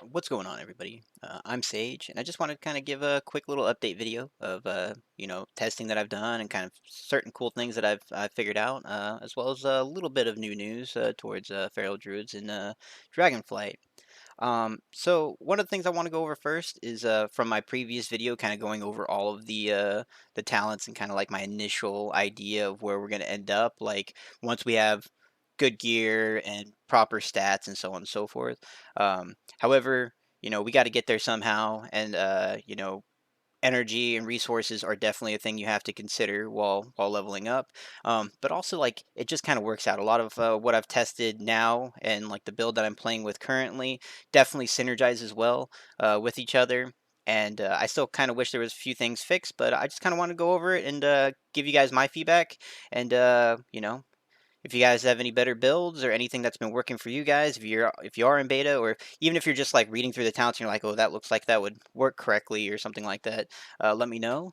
What's going on, everybody? I'm Sage, and I just want to kind of give a quick little update video of testing that I've done and kind of certain cool things that I've figured out, as well as a little bit of new news towards feral druids and DragonFlight. So one of the things I want to go over first is from my previous video, kind of going over all of the talents and kind of like my initial idea of where we're going to end up. Like once we have good gear and proper stats and so on and so forth. However, we got to get there somehow, and energy and resources are definitely a thing you have to consider while leveling up. But also, like, it just kind of works out. A lot of what I've tested now and like the build that I'm playing with currently definitely synergizes well with each other. And I still kind of wish there was a few things fixed, but I just kind of want to go over it and give you guys my feedback. And if you guys have any better builds or anything that's been working for you guys, if you are in beta, or even if you're just like reading through the talents and you're like, oh, that looks like that would work correctly or something like that, let me know.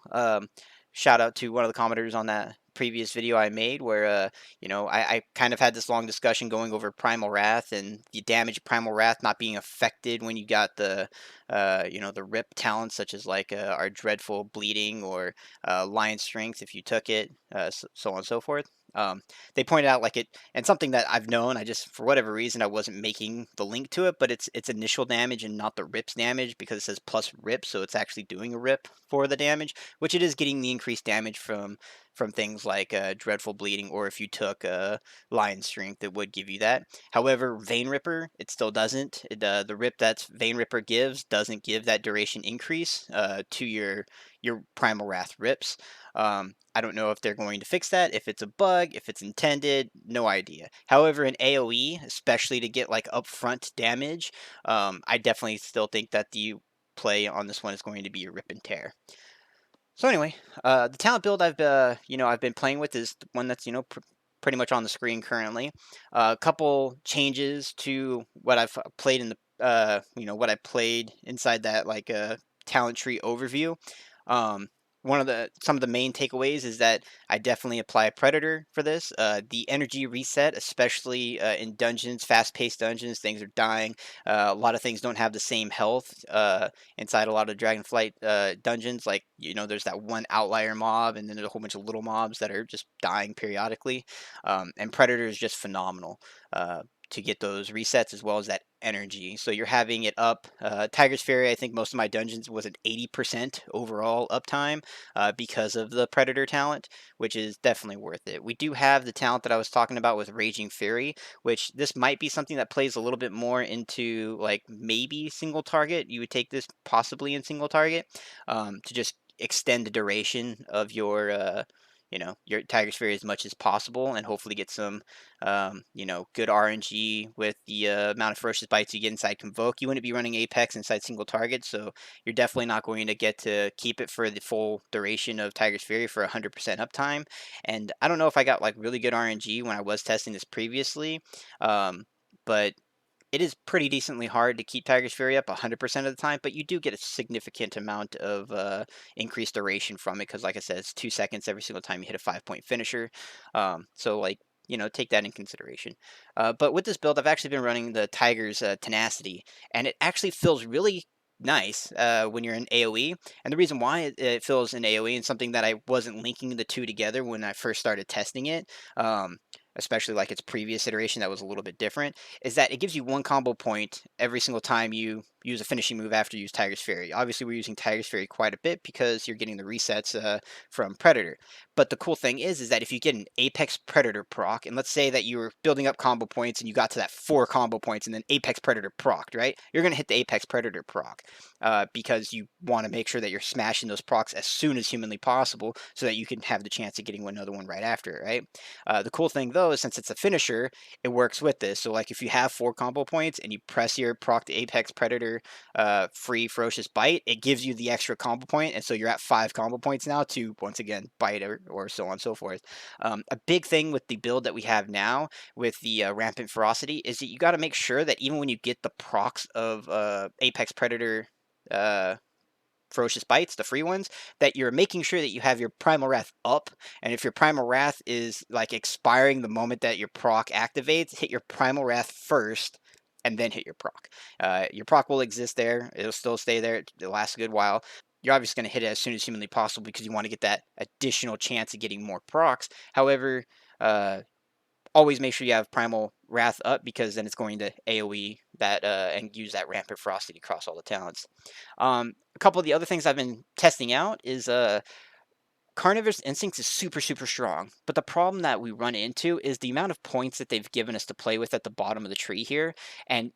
Shout out to one of the commenters on that previous video I made where I kind of had this long discussion going over Primal Wrath and the damage of Primal Wrath not being affected when you got the rip talents such as like our Dreadful Bleeding or Lion Strength if you took it, so on and so forth. They pointed out like it, and something that I've known. I just for whatever reason I wasn't making the link to it, but it's initial damage and not the rips damage because it says plus rip, so it's actually doing a rip for the damage, which it is getting the increased damage from things like dreadful bleeding, or if you took lion strength, it would give you that. However, vein ripper it still doesn't. The rip that vein ripper gives doesn't give that duration increase to your primal wrath rips. I don't know if they're going to fix that, if it's a bug, if it's intended, no idea. However, in AoE, especially to get like upfront damage, I definitely still think that the play on this one is going to be a rip and tear. So anyway, the talent build I've been playing with is the one that's pretty much on the screen currently. A couple changes to what I've played in the what I played inside that like talent tree overview. Um, One of the some of the main takeaways is that I definitely apply a predator for this. The energy reset, especially in dungeons, fast-paced dungeons, things are dying. A lot of things don't have the same health inside a lot of Dragonflight dungeons. Like there's that one outlier mob, and then there's a whole bunch of little mobs that are just dying periodically. And predator is just phenomenal. To get those resets as well as that energy. So you're having it up. Tiger's Ferry, I think most of my dungeons was at 80% overall uptime because of the Predator talent, which is definitely worth it. We do have the talent that I was talking about with Raging Fury, which this might be something that plays a little bit more into like maybe single target. You would take this possibly in single target to just extend the duration of your Tiger's Fury as much as possible, and hopefully get some, good RNG with the amount of ferocious bites you get inside Convoke. You wouldn't be running Apex inside single target, so you're definitely not going to get to keep it for the full duration of Tiger's Fury for 100% uptime. And I don't know if I got like really good RNG when I was testing this previously, but it is pretty decently hard to keep Tiger's Fury up 100% of the time, but you do get a significant amount of increased duration from it because, like I said, it's 2 seconds every single time you hit a 5-point finisher. So, like, take that in consideration. But with this build, I've actually been running the Tiger's Tenacity, and it actually feels really nice when you're in AoE. And the reason why it feels in AoE and something that I wasn't linking the two together when I first started testing it. Especially like its previous iteration that was a little bit different, is that it gives you one combo point every single time you use a finishing move after you use Tiger's Fury. Obviously, we're using Tiger's Fury quite a bit because you're getting the resets from Predator. But the cool thing is that if you get an Apex Predator proc, and let's say that you were building up combo points and you got to that 4 combo points and then Apex Predator procced, right? You're going to hit the Apex Predator proc because you want to make sure that you're smashing those procs as soon as humanly possible so that you can have the chance of getting another one right after it, right? The cool thing though is since it's a finisher, it works with this. So like if you have 4 combo points and you press your proc the Apex Predator free ferocious bite, it gives you the extra combo point, and so you're at 5 combo points now to once again bite or so on and so forth. A big thing with the build that we have now with the rampant ferocity is that you got to make sure that even when you get the procs of Apex Predator uh, ferocious bites, the free ones, that you're making sure that you have your primal wrath up. And if your primal wrath is like expiring the moment that your proc activates, hit your primal wrath first and then hit your proc. Your proc will exist there. It'll still stay there. It'll last a good while. You're obviously going to hit it as soon as humanly possible because you want to get that additional chance of getting more procs. However, always make sure you have Primal Wrath up because then it's going to AoE that and use that Rampant Ferocity across all the talents. A couple of the other things I've been testing out is Carnivorous Instinct is super, super strong, but the problem that we run into is the amount of points that they've given us to play with at the bottom of the tree here, and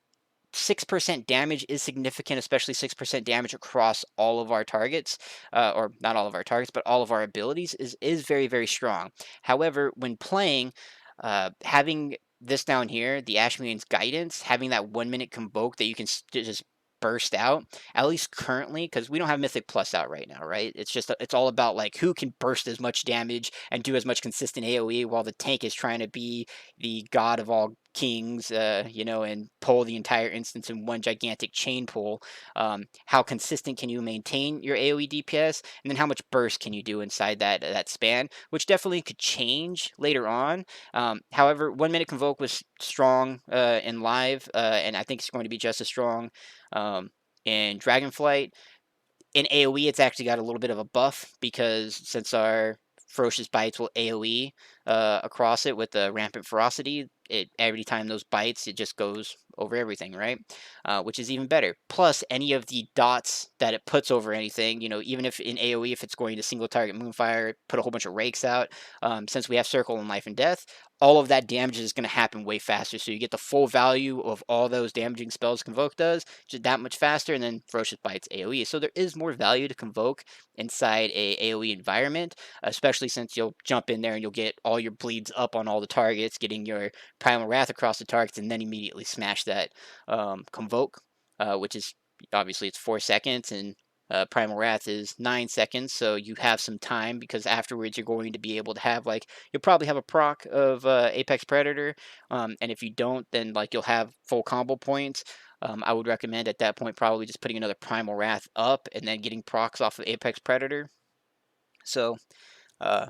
6% damage is significant, especially 6% damage across all of our targets, or not all of our targets, but all of our abilities is very, very strong. However, when playing, having this down here, the Ashmian's Guidance, having that 1 minute Convoke that you can just burst out, at least currently, because we don't have Mythic Plus out right now, right? It's just, it's all about like who can burst as much damage and do as much consistent AoE while the tank is trying to be the god of all kings, you know, and pull the entire instance in one gigantic chain pull. How consistent can you maintain your AoE DPS, and then how much burst can you do inside that span, which definitely could change later on. However, 1 minute Convoke was strong in live, and I think it's going to be just as strong in Dragonflight. In AoE, it's actually got a little bit of a buff because since our Ferocious Bites will AoE across it with the Rampant Ferocity, every time those bites, it just goes over everything, right? Which is even better. Plus, any of the dots that it puts over anything, you know, even if in AoE, if it's going to single target Moonfire, put a whole bunch of rakes out, since we have Circle and Life and Death, all of that damage is going to happen way faster. So you get the full value of all those damaging spells Convoke does, just that much faster, and then Ferocious Bites AoE. So there is more value to Convoke inside a AoE environment, especially since you'll jump in there and you'll get all your bleeds up on all the targets, getting your Primal Wrath across the targets, and then immediately smash that Convoke, which is obviously it's 4 seconds, and Primal Wrath is 9 seconds, so you have some time because afterwards you're going to be able to have like you'll probably have a proc of Apex Predator, and if you don't, then like you'll have full combo points. I would recommend at that point probably just putting another Primal Wrath up and then getting procs off of Apex Predator. So uh,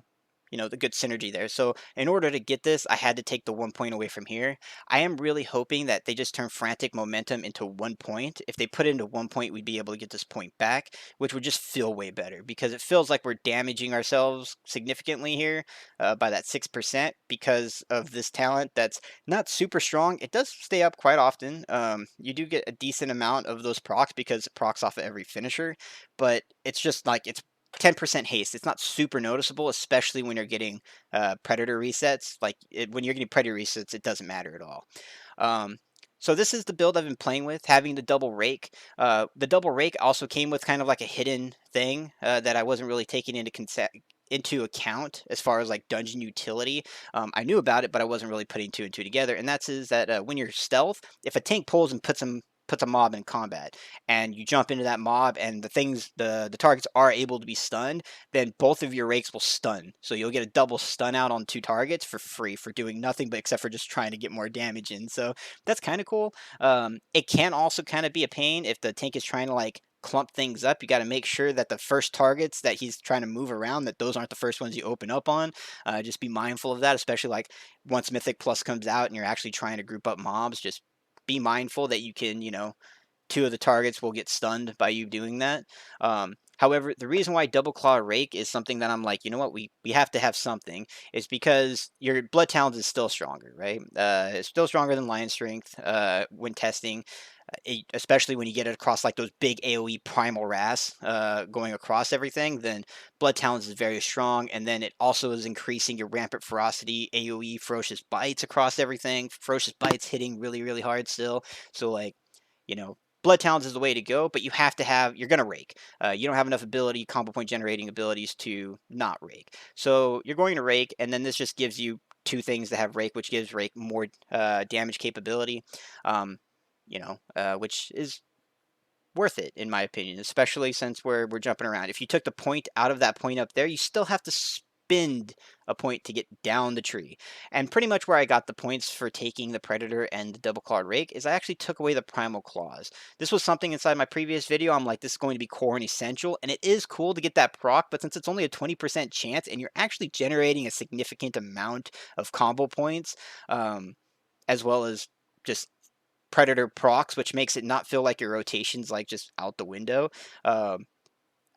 you know, the good synergy there. So in order to get this, I had to take the 1 point away from here. I am really hoping that they just turn Frantic Momentum into 1 point. If they put it into 1 point, we'd be able to get this point back, which would just feel way better because it feels like we're damaging ourselves significantly here by that 6% because of this talent that's not super strong. It does stay up quite often. You do get a decent amount of those procs because it procs off of every finisher, but it's just like it's 10% haste. It's not super noticeable, especially when you're getting predator resets. Like when you're getting predator resets, it doesn't matter at all. Um, so this is the build I've been playing with, having the double rake. The double rake also came with kind of like a hidden thing that I wasn't really taking into account as far as like dungeon utility. I knew about it, but I wasn't really putting two and two together. And that's is that when you're stealth, if a tank pulls and puts a mob in combat and you jump into that mob and the targets are able to be stunned, then both of your rakes will stun. So you'll get a double stun out on 2 targets for free for doing nothing but except for just trying to get more damage in. So that's kind of cool. It can also kind of be a pain if the tank is trying to like clump things up. You got to make sure that the first targets that he's trying to move around, that those aren't the first ones you open up on. Just be mindful of that, especially like once Mythic Plus comes out and you're actually trying to group up mobs. Just be mindful that you can, you know, 2 of the targets will get stunned by you doing that. However, the reason why Double Claw Rake is something that I'm like, you know what, we have to have something, is because your Blood Talons is still stronger, right? It's still stronger than Lion Strength when testing, especially when you get it across like those big AoE Primal Wraths going across everything, then Blood Talons is very strong, and then it also is increasing your Rampant Ferocity, AoE Ferocious Bites across everything. Ferocious Bites hitting really, really hard still. So like, you know, Blood Talons is the way to go, but you have to have, you're going to rake. You don't have enough ability, combo point generating abilities to not rake. So you're going to rake, and then this just gives you 2 things that have rake, which gives rake more damage capability, you know, which is worth it in my opinion, especially since we're jumping around. If you took the point out of that point up there, you still have to spend a point to get down the tree. And pretty much where I got the points for taking the Predator and the Double Clawed Rake is I actually took away the Primal Claws. This was something inside my previous video. I'm like, this is going to be core and essential, and it is cool to get that proc, but since it's only a 20% chance and you're actually generating a significant amount of combo points, as well as just predator procs, which makes it not feel like your rotation's like just out the window. Um,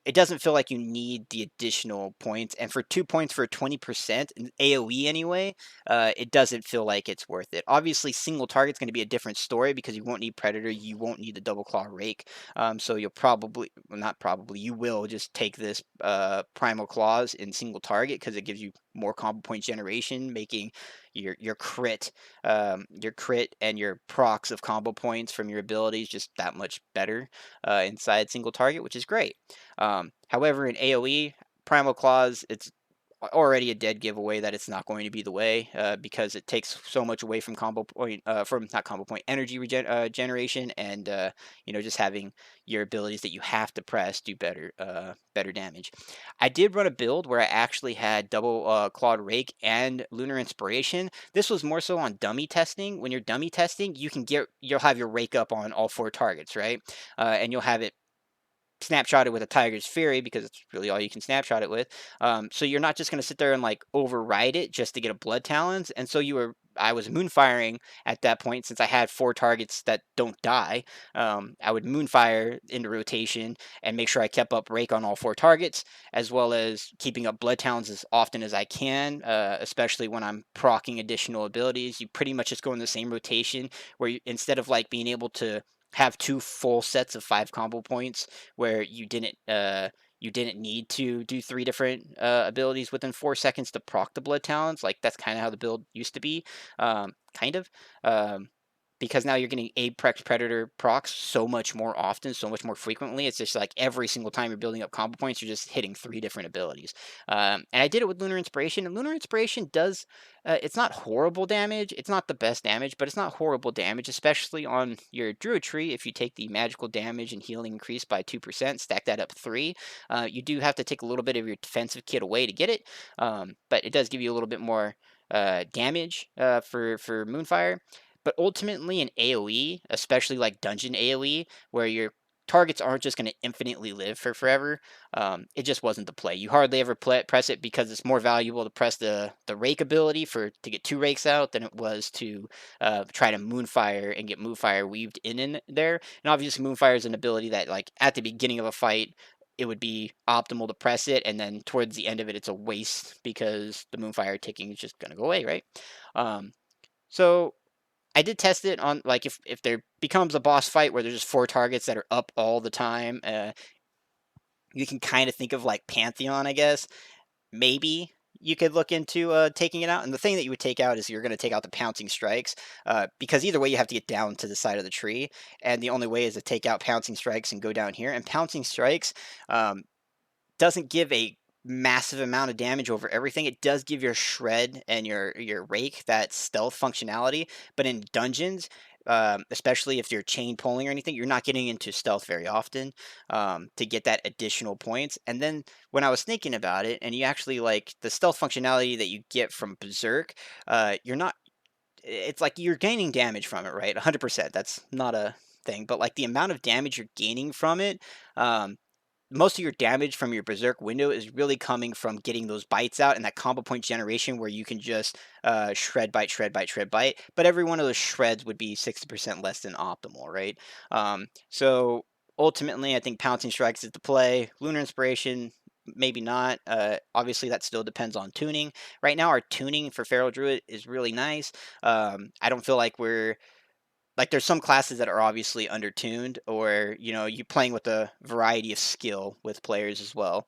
it doesn't feel like you need the additional points, and for 2 points for 20% in AoE anyway, it doesn't feel like it's worth it. Obviously, single target's gonna be a different story because you won't need Predator, you won't need the Double Claw Rake, so you'll probably well, not probably, you will just take this, Primal Claws in single target because it gives you more combo point generation, making your crit and your procs of combo points from your abilities just that much better, inside single target, which is great. However, in AoE, Primal Claws, it's already a dead giveaway that it's not going to be the way because it takes so much away from combo point, from not combo point, energy generation, and just having your abilities that you have to press do better damage. I did run a build where I actually had double clawed rake and lunar inspiration. This was more so on dummy testing. When you're dummy testing, you'll have your rake up on all four targets, right? And you'll have it snapshot it with a Tiger's Fury because it's really all you can snapshot it with. So you're not just going to sit there and like override it just to get a Blood Talons. And so I was moonfiring at that point since I had four targets that don't die. I would moonfire into rotation and make sure I kept up rake on all four targets, as well as keeping up Blood Talons as often as I can, especially when I'm proccing additional abilities. You pretty much just go in the same rotation where instead of like being able to have two full sets of 5 combo points where you didn't need to do 3 different abilities within 4 seconds to proc the Blood Talons. Like that's kind of how the build used to be, kind of. Um, because now you're getting Apex Predator procs so much more often, so much more frequently. It's just like every single time you're building up combo points, you're just hitting 3 different abilities. And I did it with Lunar Inspiration, and Lunar Inspiration does, it's not horrible damage. It's not the best damage, but it's not horrible damage, especially on your Druid tree. If you take the magical damage and healing increase by 2%, stack that up 3, you do have to take a little bit of your defensive kit away to get it, but it does give you a little bit more damage for Moonfire. But ultimately in AoE, especially like dungeon AoE, where your targets aren't just going to infinitely live for forever, it just wasn't the play. You hardly ever press it because it's more valuable to press the rake ability to get 2 rakes out than it was to try to Moonfire and get Moonfire weaved in there. And obviously Moonfire is an ability that like at the beginning of a fight, it would be optimal to press it, and then towards the end of it, it's a waste because the Moonfire ticking is just going to go away, right? So I did test it on like if there becomes a boss fight where there's just 4 targets that are up all the time, you can kind of think of like Pantheon, I guess. Maybe you could look into taking it out. And the thing that you would take out is you're going to take out the pouncing strikes, because either way you have to get down to the side of the tree, and the only way is to take out pouncing strikes and go down here. And pouncing strikes, um, doesn't give a massive amount of damage over everything. It does give your shred and your rake that stealth functionality, but in dungeons, especially if you're chain pulling or anything, you're not getting into stealth very often, to get that additional points. And then when I was thinking about it, and you actually like the stealth functionality that you get from Berserk, you're not. It's like you're gaining damage from it, right? 100%. That's not a thing, but like the amount of damage you're gaining from it, um, most of your damage from your berserk window is really coming from getting those bites out and that combo point generation where you can just shred bite shred bite shred bite, but every one of those shreds would be 60% less than optimal, right? So ultimately I think pouncing strikes is the play. Lunar inspiration, maybe not. Obviously that still depends on tuning. Right now our tuning for feral druid is really nice. I don't feel like we're like there's some classes that are obviously undertuned, or you playing with a variety of skill with players as well.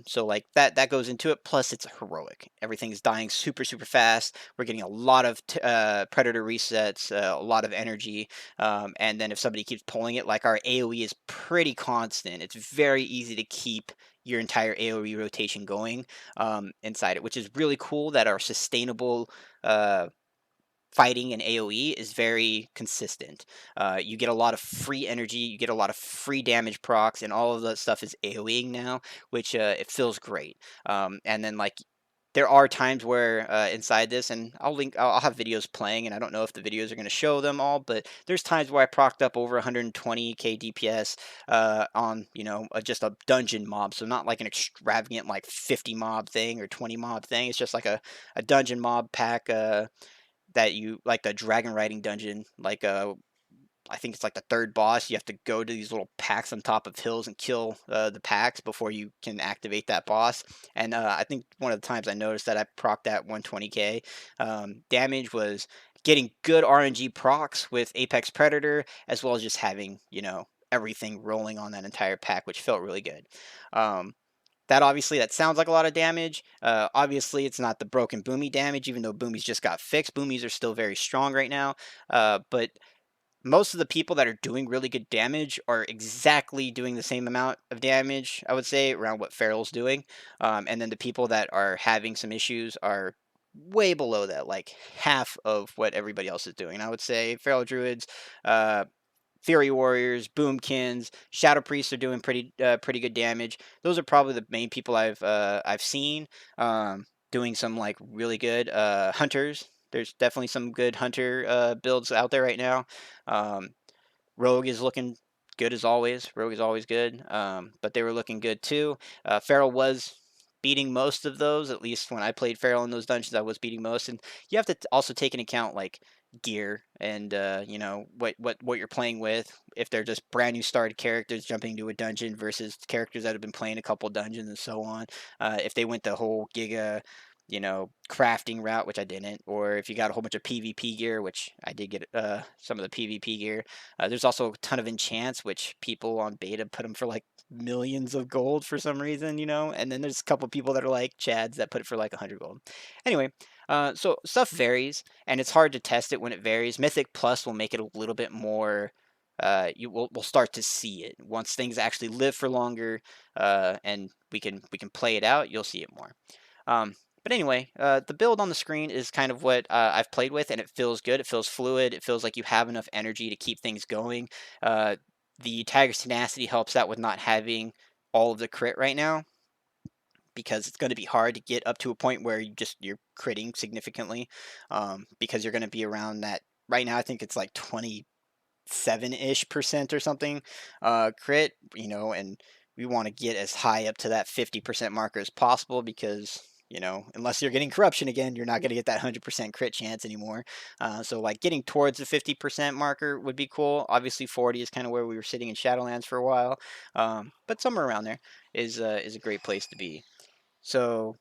So like that goes into it, plus it's heroic. Everything's dying super super fast. We're getting a lot of predator resets, a lot of energy, and then if somebody keeps pulling it, like our AoE is pretty constant. It's very easy to keep your entire AoE rotation going, inside it, which is really cool that our sustainable fighting in AoE is very consistent. You get a lot of free energy, you get a lot of free damage procs, and all of that stuff is AoEing now, which it feels great. And then like there are times where inside this, and I'll have videos playing, and I don't know if the videos are going to show them all, but there's times where I procced up over 120k DPS on just a dungeon mob, so not like an extravagant like 50 mob thing or 20 mob thing. It's just like a dungeon mob pack. That you like a dragon riding dungeon, like I think it's like the third boss. You have to go to these little packs on top of hills and kill the packs before you can activate that boss. And I think one of the times I noticed that I procced that 120k damage was getting good RNG procs with Apex Predator, as well as just having, everything rolling on that entire pack, which felt really good. Um, that sounds like a lot of damage. Obviously, it's not the broken Boomy damage, even though Boomies just got fixed. Boomies are still very strong right now. But most of the people that are doing really good damage are exactly doing the same amount of damage, I would say, around what Feral's doing. And then the people that are having some issues are way below that, like half of what everybody else is doing. I would say Feral Druids, uh, Fury Warriors, Boomkins, Shadow Priests are doing pretty good damage. Those are probably the main people I've seen doing some like really good hunters. There's definitely some good hunter builds out there right now. Um, Rogue is looking good as always. Rogue is always good, but they were looking good too. Feral was beating most of those. At least when I played Feral in those dungeons, I was beating most. And you have to also take into account like gear and what you're playing with. If they're just brand new started characters jumping into a dungeon versus characters that have been playing a couple dungeons and so on. If they went the whole Giga crafting route, which I didn't, or if you got a whole bunch of PvP gear, which I did get some of the PvP gear. There's also a ton of enchants, which people on beta put them for like millions of gold for some reason, and then there's a couple people that are like Chads that put it for like 100 gold. Anyway, so stuff varies, and it's hard to test it when it varies. Mythic Plus will make it a little bit more. We'll start to see it once things actually live for longer, and we can play it out. You'll see it more. But anyway, the build on the screen is kind of what I've played with, and it feels good. It feels fluid. It feels like you have enough energy to keep things going. Uh, the Tiger's Tenacity helps out with not having all of the crit right now, because it's going to be hard to get up to a point where you're critting significantly, because you're going to be around that. Right now, I think it's like 27-ish% or something crit, and we want to get as high up to that 50% marker as possible, because unless you're getting corruption again, you're not going to get that 100% crit chance anymore. So like getting towards the 50% marker would be cool. Obviously 40 is kind of where we were sitting in Shadowlands for a while, but somewhere around there is a great place to be. So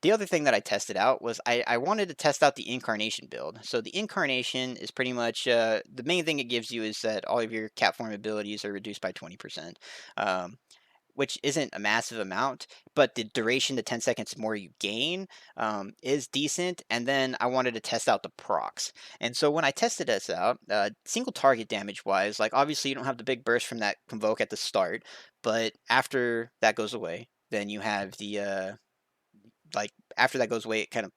the other thing that I tested out was I wanted to test out the Incarnation build. So the Incarnation is pretty much the main thing it gives you is that all of your cat form abilities are reduced by 20%, which isn't a massive amount, but the duration, the 10 seconds more you gain, is decent. And then I wanted to test out the procs. And so when I tested this out, single target damage wise, like obviously you don't have the big burst from that Convoke at the start, but after that goes away, then you have the like after that goes away, it kind of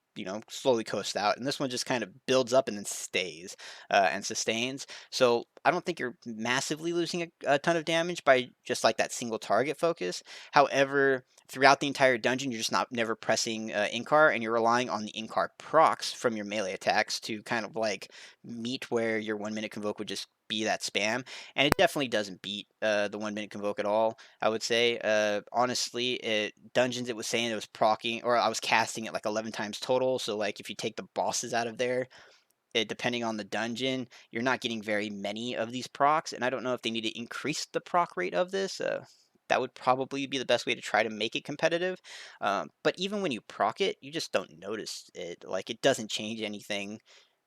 slowly coasts out, and this one just kind of builds up and then stays and sustains. So I don't think you're massively losing a ton of damage by just like that single target focus. However, throughout the entire dungeon, you're just not never pressing Inkar, and you're relying on the Inkar procs from your melee attacks to kind of like meet where your 1 minute convoke would just be that spam, and it definitely doesn't beat the 1 minute convoke at all. I would say, honestly, dungeons it was saying it was procking, or I was casting it like 11 times total. So like if you take the bosses out of there, depending on the dungeon, you're not getting very many of these procs. And I don't know if they need to increase the proc rate of this. That would probably be the best way to try to make it competitive. But even when you proc it, you just don't notice it. Like it doesn't change anything.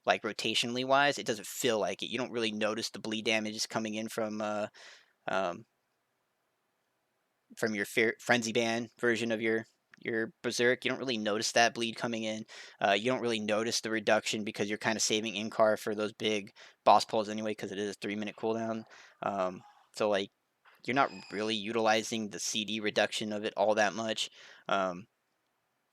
Like rotationally wise, it doesn't feel like it. You don't really notice the bleed damage is coming in um, from your frenzy band version of your berserk. You don't really notice that bleed coming in. You don't really notice the reduction because you're kind of saving Inkar for those big boss pulls anyway, because it is a 3 minute cooldown. So like you're not really utilizing the CD reduction of it all that much.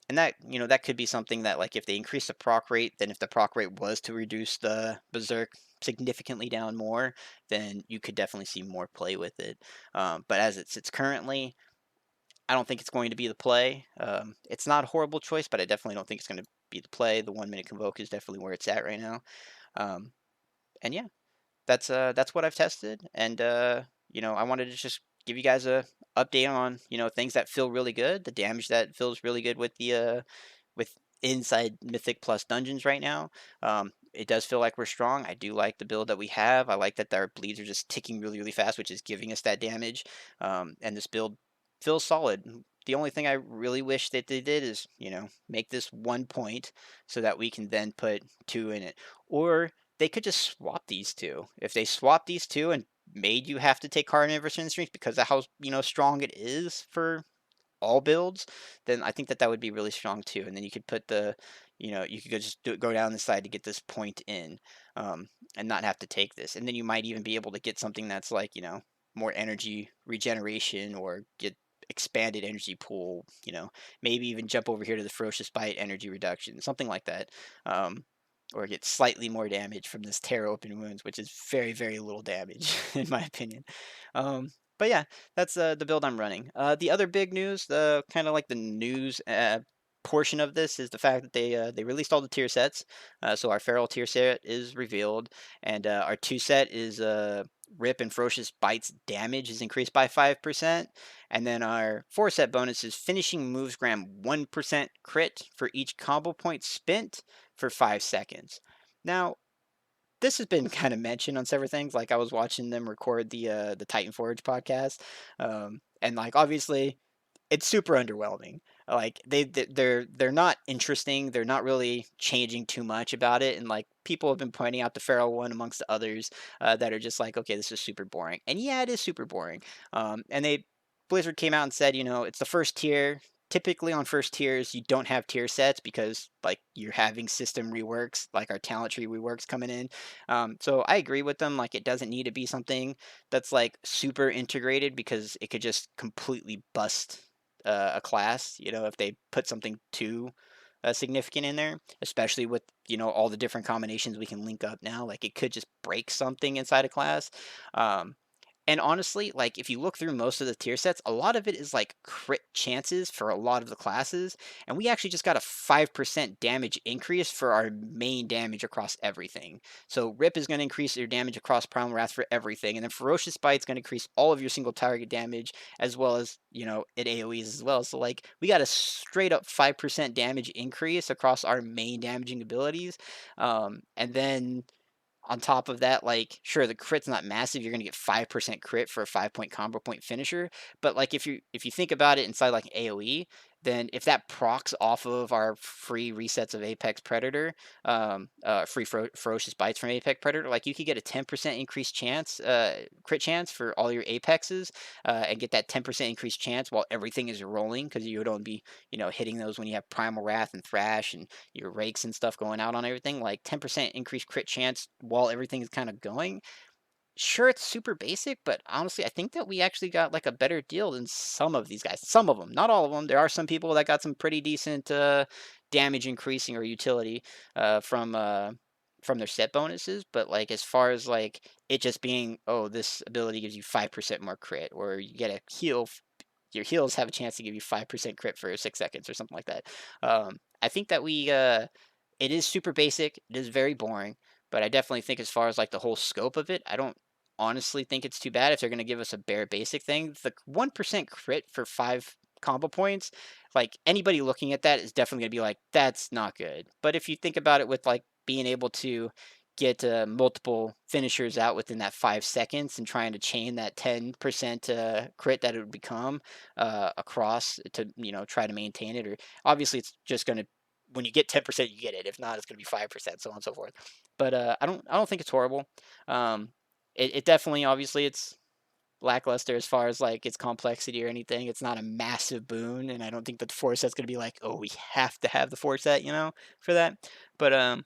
And that could be something that, like, if they increase the proc rate, then if the proc rate was to reduce the berserk significantly down more, then you could definitely see more play with it. But as it sits currently, I don't think it's going to be the play. It's not a horrible choice, but I definitely don't think it's going to be the play. The 1 minute convoke is definitely where it's at right now. Um, and yeah, that's what I've tested, and I wanted to just give you guys a update on things that feel really good, the damage that feels really good with the with inside Mythic Plus dungeons right now. it does feel like we're strong. I do like the build that we have. I like that our bleeds are just ticking really, really fast, which is giving us that damage. And this build feels solid. The only thing I really wish that they did is, make this 1 point so that we can then put two in it. Or they could just swap these two. If they swap these two and made you have to take Carnivorous Strength because of how, strong it is for all builds, then I think that would be really strong too. And then you could put you could go down the side to get this point in, um, and not have to take this. And then you might even be able to get something that's like, more energy regeneration or get expanded energy pool, maybe even jump over here to the Ferocious Bite energy reduction, something like that. Um, or get slightly more damage from this tear open wounds, which is very, very little damage in my opinion. But yeah, that's the build I'm running. The other big news, the kind of like the news portion of this, is the fact that they released all the tier sets. So our Feral tier set is revealed, and our 2 set is Rip and Ferocious Bites damage is increased by 5%, and then our 4 set bonus is Finishing Moves grant 1% crit for each combo point spent for 5 seconds. Now, this has been kind of mentioned on several things. Like I was watching them record the Titan Forge podcast, and like obviously it's super underwhelming. Like they're not interesting. They're not really changing too much about it, and like people have been pointing out the Feral one amongst the others that are just like, okay, this is super boring. And yeah, it is super boring. And Blizzard came out and said, it's the first tier. Typically on first tiers, you don't have tier sets because like you're having system reworks, like our talent tree reworks coming in. So I agree with them. Like it doesn't need to be something that's like super integrated because it could just completely bust a class, if they put something too significant in there, especially with, all the different combinations we can link up now. Like it could just break something inside a class. Um, and honestly, like if you look through most of the tier sets, a lot of it is like crit chances for a lot of the classes. And we actually just got a 5% damage increase for our main damage across everything. So Rip is going to increase your damage across Primal Wrath for everything. And then Ferocious Bite is going to increase all of your single target damage as well as, it AoEs as well. So like we got a straight up 5% damage increase across our main damaging abilities. And then on top of that, like, sure, the crit's not massive. You're gonna get 5% crit for a 5-point combo point finisher. But like if you think about it inside like AoE, then if that procs off of our free resets of Apex Predator, Ferocious Bites from Apex Predator, like you could get a 10% increased chance, crit chance for all your Apexes, and get that 10% increased chance while everything is rolling because you would only be, hitting those when you have Primal Wrath and Thrash and your rakes and stuff going out on everything. Like 10% increased crit chance while everything is kind of going. Sure, it's super basic, but honestly, I think that we actually got like a better deal than some of these guys. Some of them, not all of them. There are some people that got some pretty decent damage increasing or utility from their set bonuses. But like as far as like it just being, oh, this ability gives you 5% more crit, or you get a heal. Your heals have a chance to give you 5% crit for 6 seconds or something like that. I think that it is super basic. It is very boring, but I definitely think as far as like the whole scope of it, I don't honestly think it's too bad if they're going to give us a bare basic thing. The 1% crit for 5 combo points, like anybody looking at that is definitely going to be like, that's not good. But if you think about it with like being able to get multiple finishers out within that 5 seconds and trying to chain that 10% crit that it would become across to, try to maintain it. Or obviously it's just going to, when you get 10%, you get it. If not, it's going to be 5%, so on and so forth. But I don't think it's horrible. It definitely, obviously, it's lackluster as far as like its complexity or anything. It's not a massive boon, and I don't think that the 4 set's going to be like, oh, we have to have the 4 set, for that. But it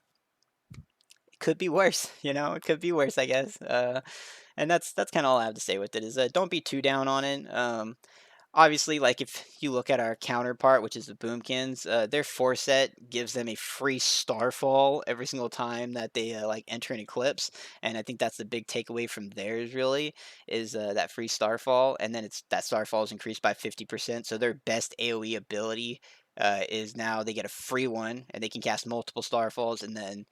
could be worse, It could be worse, I guess. And that's kind of all I have to say with it. Is don't be too down on it. Obviously, like if you look at our counterpart, which is the Boomkins, their 4 set gives them a free Starfall every single time that they like enter an eclipse, and I think that's the big takeaway from theirs. Really, is that free Starfall, and then it's that Starfall is increased by 50%. So their best AOE ability is now they get a free one, and they can cast multiple Starfalls, and then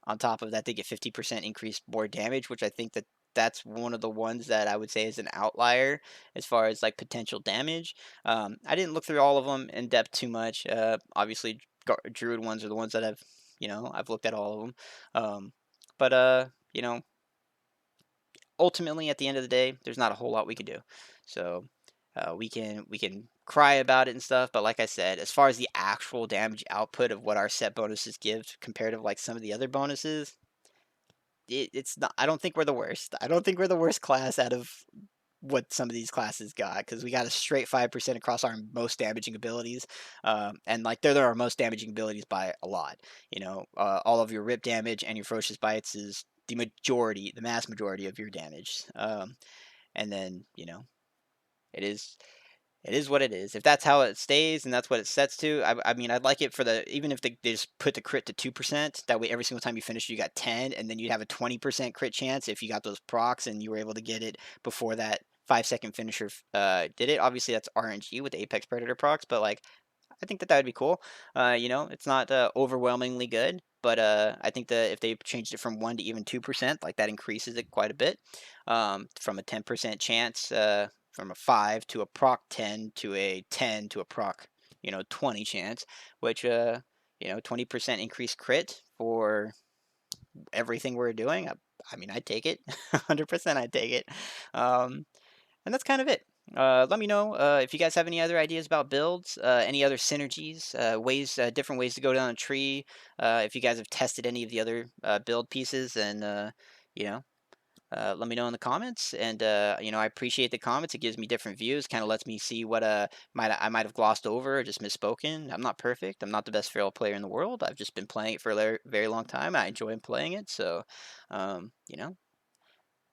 on top of that, they get 50% increased more damage, which I think that's one of the ones that I would say is an outlier as far as like potential damage. I didn't look through all of them in depth too much. Obviously, Druid ones are the ones that I've You know, I've looked at all of them. But you know, ultimately at the end of the day, there's not a whole lot we can do. So we can cry about it and stuff, but like I said, as far as the actual damage output of what our set bonuses give compared to like some of the other bonuses, it's not. I don't think we're the worst. I don't think we're the worst class out of what some of these classes got, because we got a straight 5% across our most damaging abilities, and like they're our most damaging abilities by a lot. You know, all of your rip damage and your ferocious bites is the majority, the mass majority of your damage. And then it is it is what it is. If that's how it stays and that's what it sets to, I mean, I'd like it for the even if they just put the crit to 2%. That way, every single time you finish, you got 10, and then you'd have a 20% crit chance if you got those procs and you were able to get it before that 5-second finisher did it. Obviously, that's RNG with the Apex Predator procs, but like I think that would be cool. It's not overwhelmingly good, but I think that if they changed it from 1 to even 2%, like that increases it quite a bit. From a 10% chance, from a 5 to a proc 10 to a 10 to a proc 20 chance, which 20% increased crit for everything we're doing. I mean, I'd take it. 100% I'd take it. Um, and that's kind of it. Let me know if you guys have any other ideas about builds, any other synergies, different ways to go down a tree. If you guys have tested any of the other build pieces, and you know, let me know in the comments. And I appreciate the comments. It gives me different views. Kind of lets me see what I might have glossed over or just misspoken. I'm not perfect. I'm not the best feral player in the world. I've just been playing it for a very long time. I enjoy playing it. So, um, you know,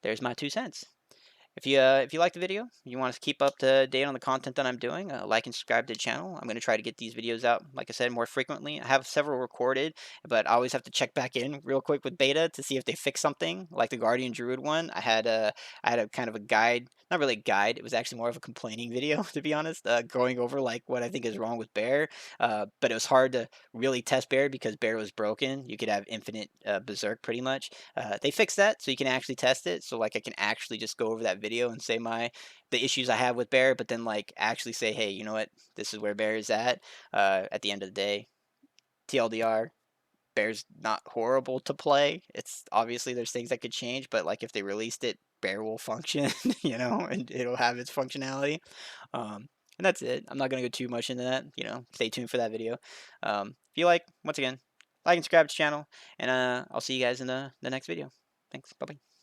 there's my 2 cents. If you like the video, you want to keep up to date on the content that I'm doing, like and subscribe to the channel. I'm going to try to get these videos out, like I said, more frequently. I have several recorded, but I always have to check back in real quick with beta to see if they fix something. Like the Guardian Druid one, I had a kind of a guide, not really a guide. It was actually more of a complaining video, to be honest, going over like what I think is wrong with Bear. But it was hard to really test Bear because Bear was broken. You could have infinite Berserk pretty much. They fixed that so you can actually test it. So like I can actually just go over that video and say the issues I have with Bear, but then like actually say, hey, you know what? This is where Bear is at. At the end of the day, TLDR, Bear's not horrible to play. It's obviously there's things that could change, but like if they released it, Bear will function, and it'll have its functionality. And that's it. I'm not gonna go too much into that. Stay tuned for that video. If you once again, like and subscribe to the channel, and I'll see you guys in the next video. Thanks. Bye bye.